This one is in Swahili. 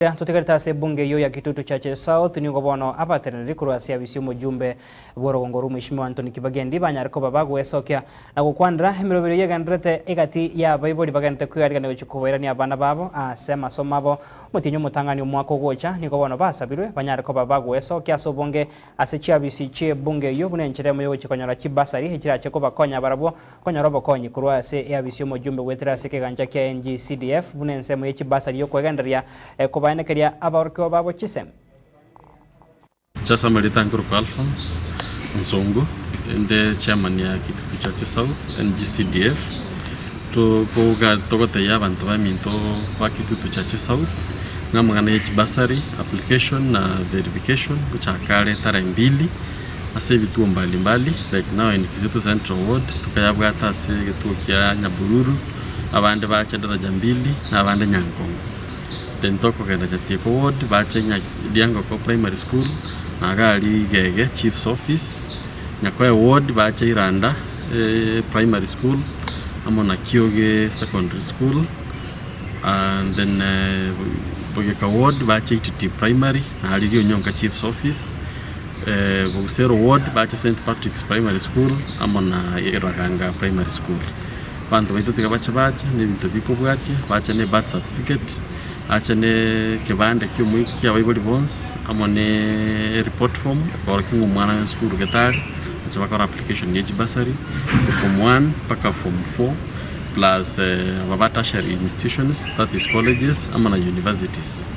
Tutekereta bunge yo ya Kitutu Chache South ni ngobono abateneri kurwasia bisiumo jumbe boro ngoro Mheshimiwa Anthony Kibagendi banyariko babagwesokya na gukwandira emirobere yegandrete igati ya Bible bagante kuyarigana guchikubairani abana babo asema somabo mutinyo mutangani umwako gocha ni ngobono basabirwe banyariko babagwesokya so bunge asechia bisiche bunge yo bunenchire mu yo chikonyora chibasari hechirache ko bakonya barabo konyorobo konyi kurwase ya bisiumo jumbe wetera seke ganja kya NGCDF bunense mu chibasari yo kwegandaria Keria abarko babo chisem. Chasa Maritan Group Alphonse Nzongo, the chairman ya Kitutu Chache South NGCDF to poga togote ya bantu baminto wa Kitutu Chache South ngamangana ya basari application na verification kuchakale tarehe 2 ase vituo mbalimbali like now in Kitutu Central Ward tukayabwa ase kituo kya Nyabururu abande bacha daraja 2 na abande Nyankongo. Tentoko kenda jatiko ward bachenya Diango ko primary school nagali gege chief's office nyakoe ward bache Iranda primary school amona Kioge secondary school and then Bogeka ward bache Ititi primary na alivyo Nyonga chief's office Bogusero ward bache St Patrick's primary school amona Iraganga primary school. Bantu baitu bacha ni bintu biko bwaki bacha ne birth certificate acha ne kibande kimwe kya Bible bonds amone report form kwa kingu mwana school getari acha bakora application yeji basari form 1 paka form 4 plus babata tertiary institutions that is colleges amana universities.